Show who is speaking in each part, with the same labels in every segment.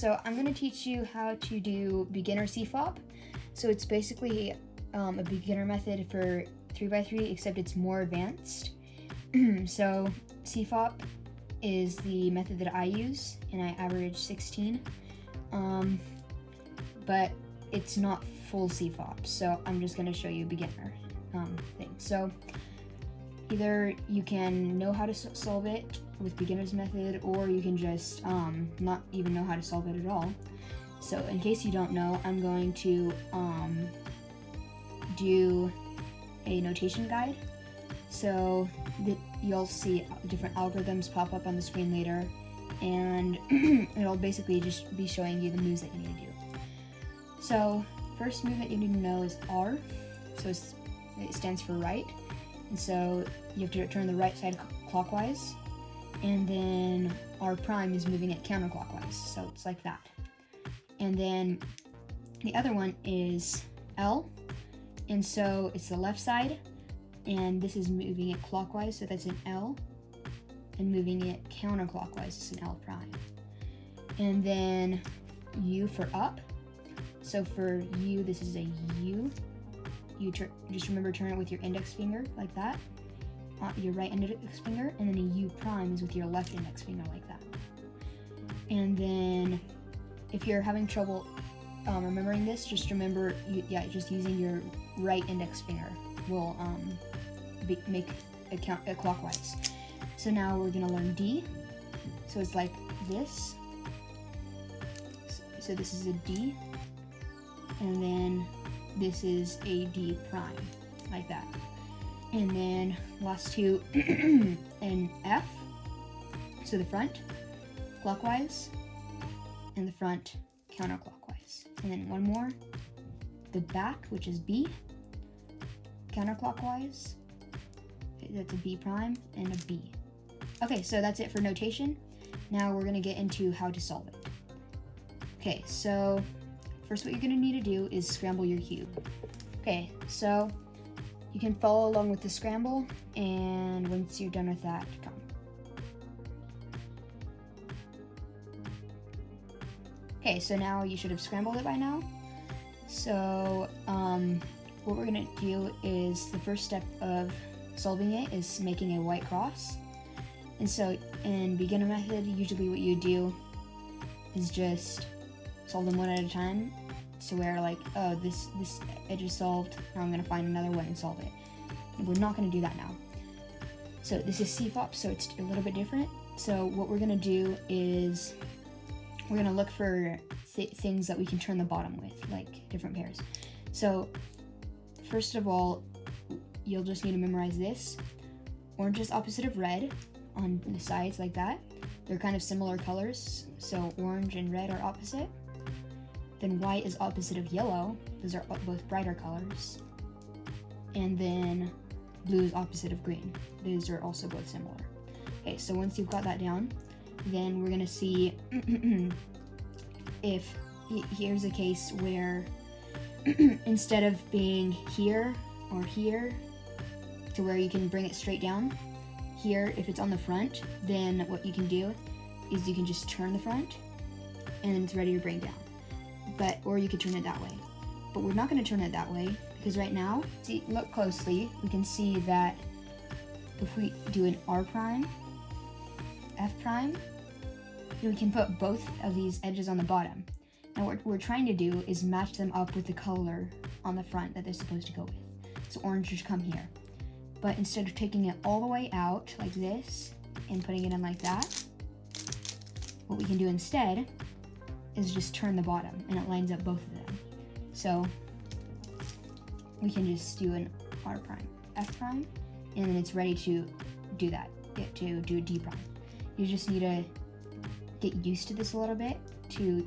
Speaker 1: So I'm going to teach you how to do beginner CFOP. So it's basically a beginner method for 3x3, except it's more advanced. So CFOP is the method that I use, and I average 16. But it's not full CFOP, so I'm just going to show you beginner thing. So either you can know how to solve it with beginner's method, or you can just not even know how to solve it at all. So in case you don't know, I'm going to do a notation guide. So you'll see different algorithms pop up on the screen later, and it'll basically just be showing you the moves that you need to do. So first move that you need to know is R. So it stands for right. And so you have to turn the right side clockwise, and then R prime is moving it counterclockwise, so it's like that. And then the other one is L, and so it's the left side, and this is moving it clockwise, so that's an L, and moving it counterclockwise is an L prime. And then U for up, so for U, this is a U. You just remember turn it with your index finger like that, your right index finger, and then a U prime is with your left index finger like that. And then if you're having trouble remembering this, just remember, just using your right index finger will make a count clockwise. So now we're gonna learn D. So it's like this. So this is a D, and then this is a D prime, like that. And then last two, an F, so the front, clockwise, and the front, counterclockwise. And then one more, the back, which is B, counterclockwise, that's a B prime, and a B. Okay, so that's it for notation. Now we're gonna get into how to solve it. Okay, so first what you're gonna need to do is scramble your cube. Okay, so you can follow along with the scramble, and once you're done with that, come. Okay, so now you should have scrambled it by now. So what we're gonna do is, the first step of solving it is making a white cross. And so in beginner method, usually what you do is just solve them one at a time. So where like, oh, this edge is solved, now I'm gonna find another one and solve it. And we're not gonna do that now. So this is CFOP, so it's a little bit different. So what we're gonna do is we're gonna look for things that we can turn the bottom with, like different pairs. So first of all, you'll just need to memorize this. Orange is opposite of red on the sides like that. They're kind of similar colors, so orange and red are opposite. Then white is opposite of yellow. Those are both brighter colors. And then blue is opposite of green. Those are also both similar. Okay, so once you've got that down, then we're gonna see if here's a case where instead of being here or here to where you can bring it straight down, here, if it's on the front, then what you can do is you can just turn the front and then it's ready to bring down. Or you could turn it that way. But we're not going to turn it that way, because right now, look closely, we can see that if we do an R prime, F prime, we can put both of these edges on the bottom. Now what we're trying to do is match them up with the color on the front that they're supposed to go with. So orange should come here. But instead of taking it all the way out like this and putting it in like that, what we can do instead is just turn the bottom, and it lines up both of them. So we can just do an R prime, F prime, and then it's ready to do that, to do a D prime. You just need to get used to this a little bit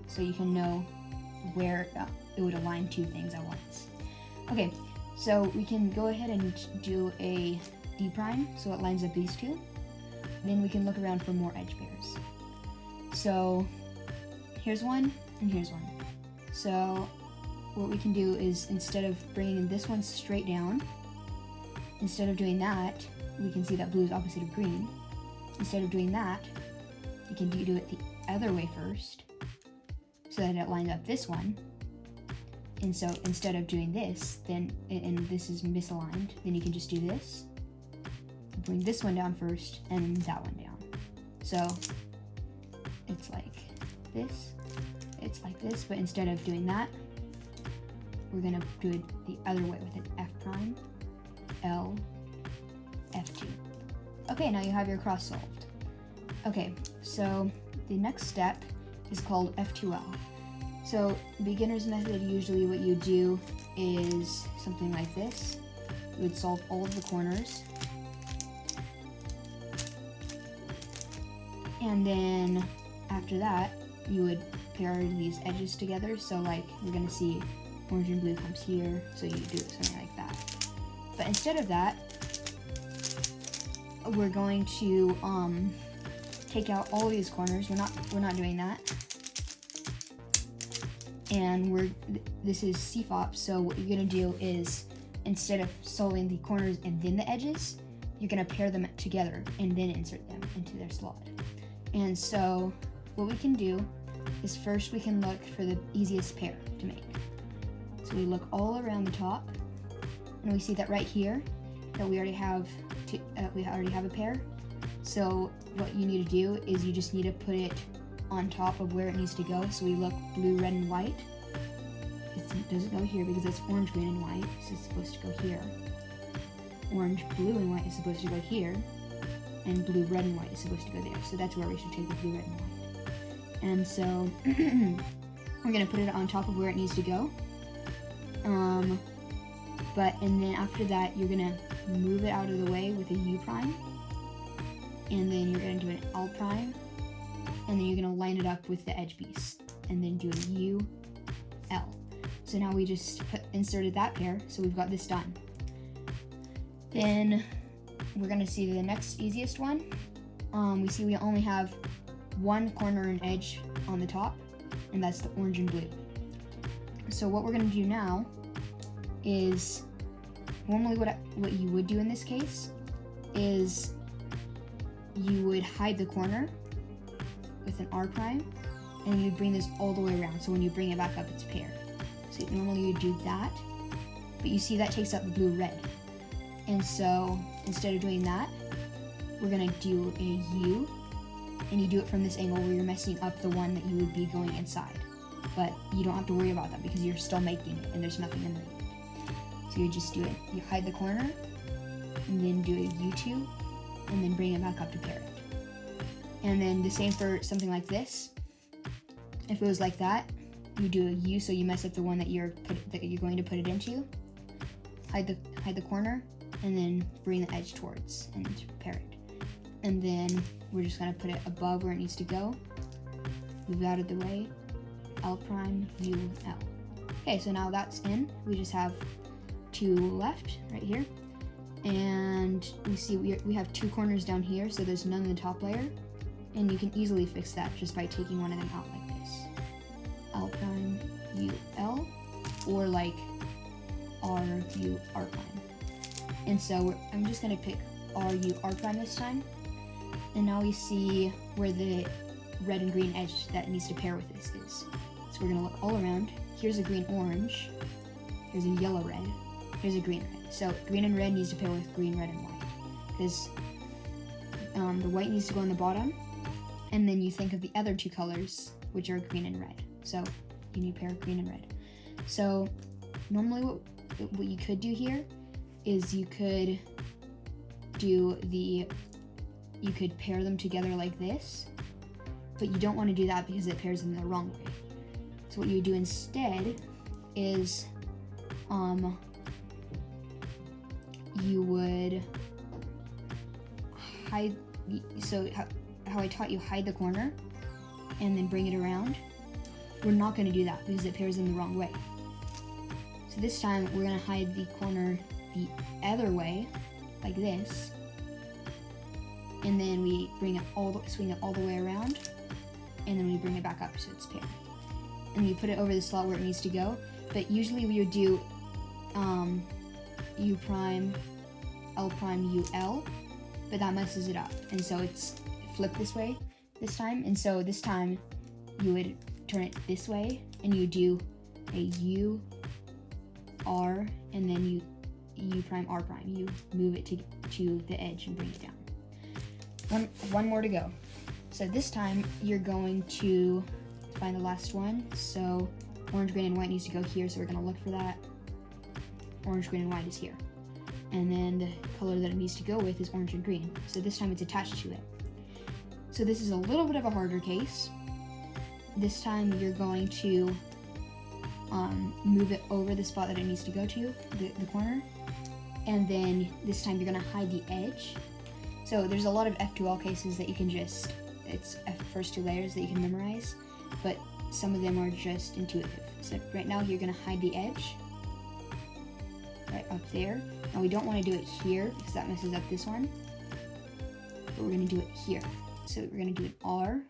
Speaker 1: so you can know where it would align two things at once. Okay, so we can go ahead and do a D prime, so it lines up these two. Then we can look around for more edge pairs. So here's one, and here's one. So what we can do is, instead of bringing this one straight down, instead of doing that, we can see that blue is opposite of green. Instead of doing that, you can do it the other way first, so that it lines up this one. And so instead of doing this, then, and this is misaligned, then you can just do this. Bring this one down first, and that one down. So it's like this, it's like this, but instead of doing that, we're gonna do it the other way with an F prime, L, F2. Okay, now you have your cross solved. Okay, so the next step is called F2L. So beginner's method, usually what you do is something like this. You would solve all of the corners. And then after that, you would pair these edges together. So like we're gonna see orange and blue comes here, so you do something like that. But instead of that, we're going to take out all of these corners. We're not doing that. And this is CFOP, so what you're gonna do is, instead of solving the corners and then the edges, you're gonna pair them together and then insert them into their slot. And so what we can do is first we can look for the easiest pair to make. So we look all around the top, and we see that right here that we already have a pair. So what you need to do is you just need to put it on top of where it needs to go. So we look blue, red, and white. It doesn't go here because it's orange, green, and white, so it's supposed to go here. Orange, blue, and white is supposed to go here, and blue, red, and white is supposed to go there. So that's where we should take the blue, red, and white. And so we're gonna put it on top of where it needs to go. And then after that, you're gonna move it out of the way with a U prime, and then you're gonna do an L prime, and then you're gonna line it up with the edge piece, and then do a U, L. So now we just inserted that pair, so we've got this done. Then we're gonna see the next easiest one. We see we only have one corner and edge on the top, and that's the orange and blue. So what we're gonna do now is, normally what you would do in this case is you would hide the corner with an R prime, and you'd bring this all the way around, so when you bring it back up, it's paired. So normally you do that, but you see that takes out the blue red. And so instead of doing that, we're gonna do a U, and you do it from this angle where you're messing up the one that you would be going inside. But you don't have to worry about that because you're still making it and there's nothing underneath. So you just do it, you hide the corner, and then do a U2, and then bring it back up to pair it. And then the same for something like this. If it was like that, you do a U, so you mess up the one that you're going to put it into. Hide the corner, and then bring the edge towards and pair it. And then we're just gonna put it above where it needs to go. Move it out of the way. L prime, U, L. Okay, so now that's in. We just have two left right here. And we see we have two corners down here, so there's none in the top layer. And you can easily fix that just by taking one of them out like this. L prime, U, L, or like R, U, R prime. And so I'm just gonna pick R, U, R prime this time. And now we see where the red and green edge that needs to pair with this is. So we're gonna look all around. Here's a green orange. Here's a yellow red. Here's a green red. So green and red needs to pair with green, red, and white. Because the white needs to go on the bottom. And then you think of the other two colors, which are green and red. So you need to pair green and red. So normally what you could do here is you could pair them together like this, but you don't want to do that because it pairs them the wrong way. So what you would do instead is you would hide, so how I taught you, hide the corner and then bring it around. We're not going to do that because it pairs them the wrong way. So this time we're going to hide the corner the other way, like this, and then we swing it all the way around, and then we bring it back up so it's paired. And you put it over the slot where it needs to go. But usually we would do U prime, L prime, U, L, but that messes it up. And so it's flipped this way this time. And so this time you would turn it this way, and you do a U, R, and then you U prime, R prime. You move it to the edge and bring it down. One more to go. So this time you're going to find the last one. So orange, green, and white needs to go here, so we're gonna look for that. Orange, green, and white is here. And then the color that it needs to go with is orange and green. So this time it's attached to it. So this is a little bit of a harder case. This time you're going to move it over the spot that it needs to go to, the corner. And then this time you're gonna hide the edge. So there's a lot of F2L cases that you can just, it's first 2 layers that you can memorize, but some of them are just intuitive. So right now you're gonna hide the edge, right up there. Now we don't want to do it here because that messes up this one, but we're going to do it here. So we're going to do an R,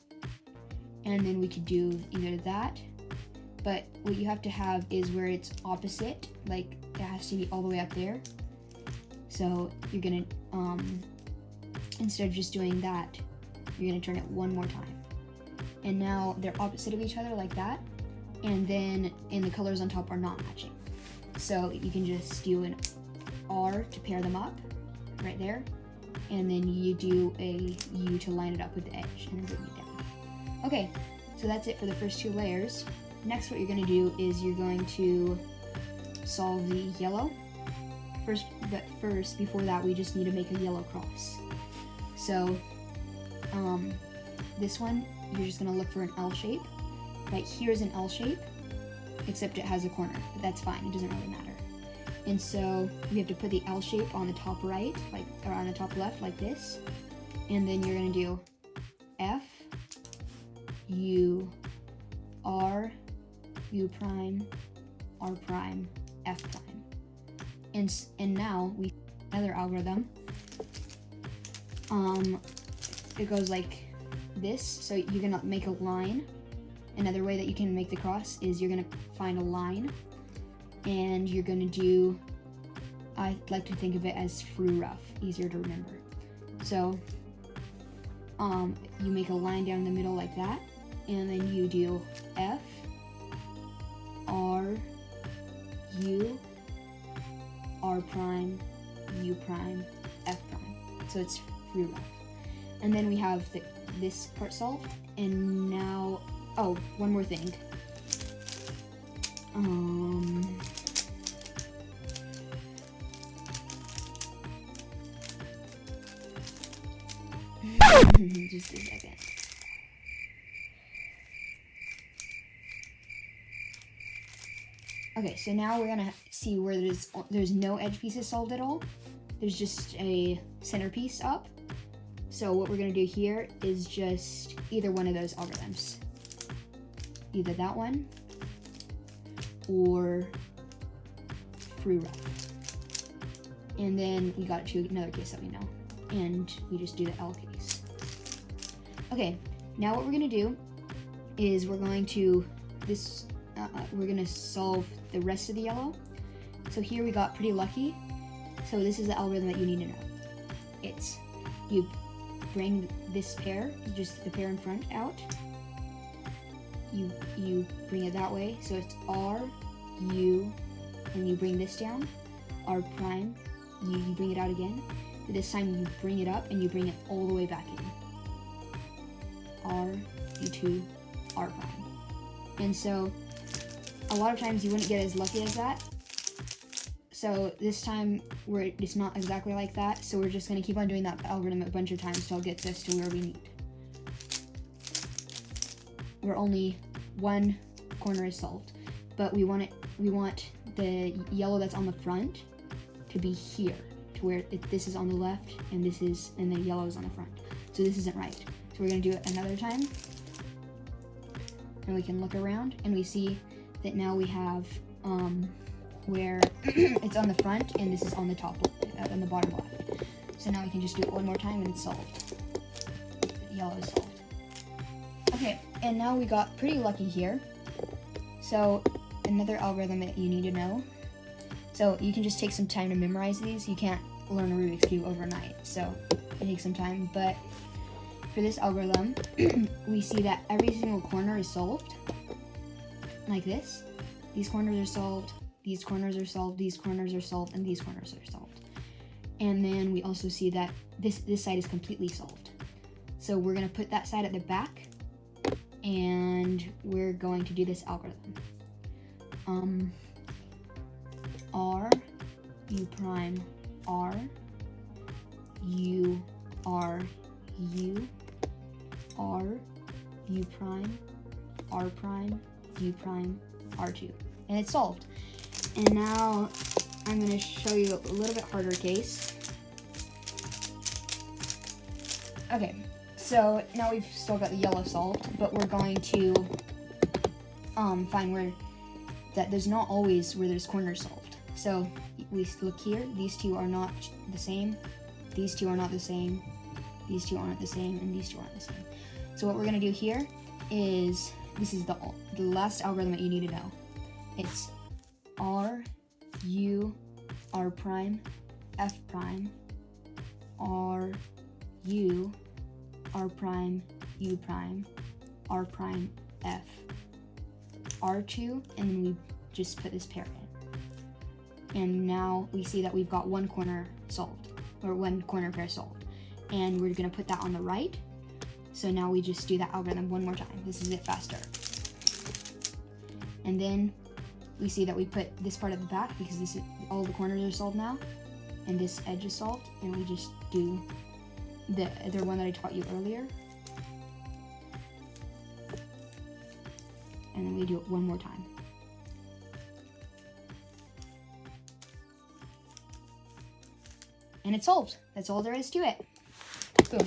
Speaker 1: and then we could do either that, but what you have to have is where it's opposite, like it has to be all the way up there. So you're going to, instead of just doing that, you're going to turn it one more time. And now they're opposite of each other like that, and the colors on top are not matching. So you can just do an R to pair them up, right there, and then you do a U to line it up with the edge, and then bring it down. Okay, so that's it for the first 2 layers. Next, what you're going to do is you're going to solve the yellow. First, before that, we just need to make a yellow cross. So, this one, you're just going to look for an L shape. Right here is an L shape, except it has a corner, but that's fine, it doesn't really matter. And so we have to put the L shape on the top right, or on the top left, like this. And then you're gonna do F, U, R, U prime, R prime, F prime. And now we another algorithm. It goes like this. So you're gonna make a line. Another way that you can make the cross is you're gonna find a line, and you're gonna do, I like to think of it as frou rough, easier to remember. So you make a line down the middle like that, and then you do F, R, U, R prime, U prime, F prime. So it's frou rough. And then we have this part solved, and now, oh, one more thing. Just a second. Okay, so now we're gonna see where there's no edge pieces solved at all. There's just a centerpiece up. So what we're gonna do here is just either one of those algorithms. Either that one or frou rough. And then we got it to another case that we know. And we just do the L case. Okay, now what we're gonna do is we're gonna solve the rest of the yellow. So here we got pretty lucky. So this is the algorithm that you need to know. It's, you bring this pair, just the pair in front out. You bring it that way, so it's R, U, and you bring this down, R prime, you bring it out again, but this time you bring it up and you bring it all the way back in. R, U2, R prime. And so, a lot of times you wouldn't get as lucky as that. So this time, it's not exactly like that, so we're just gonna keep on doing that algorithm a bunch of times till it gets us to where we need. We're only one corner is solved, but we want the yellow that's on the front to be here, to where this is on the left and the yellow is on the front. So this isn't right. So we're gonna do it another time, and we can look around and we see that now we have where it's on the front and this is on the top on the bottom left. So now we can just do it one more time and it's solved. The yellow is solved. Okay, and now we got pretty lucky here. So another algorithm that you need to know. So you can just take some time to memorize these. You can't learn a Rubik's Cube overnight, so it takes some time. But for this algorithm, we see that every single corner is solved. like this. These corners are solved, these corners are solved, these corners are solved, and these corners are solved. And then we also see that this side is completely solved. So we're gonna put that side at the back, and we're going to do this algorithm. R, U prime, R, U, R, U, R, U prime, R prime, U prime, R2. And it's solved. And now I'm going to show you a little bit harder case. Okay, so now we've still got the yellow solved, but we're going to find where that there's not always where there's corners solved. So we look here, these two are not the same, these two are not the same, these two aren't the same, and these two aren't the same. So what we're going to do here is, this is the last algorithm that you need to know. It's R, U, R prime, F prime, R, U, R prime, U prime, R prime, F, R2, and then we just put this pair in. And now we see that we've got one corner solved, or one corner pair solved. And we're gonna put that on the right. So now we just do that algorithm one more time. This is it faster. And then we see that we put this part at the back because this is, all the corners are solved now, and this edge is solved, and we just do the other one that I taught you earlier. And then we do it one more time. And it's solved. That's all there is to it. Boom.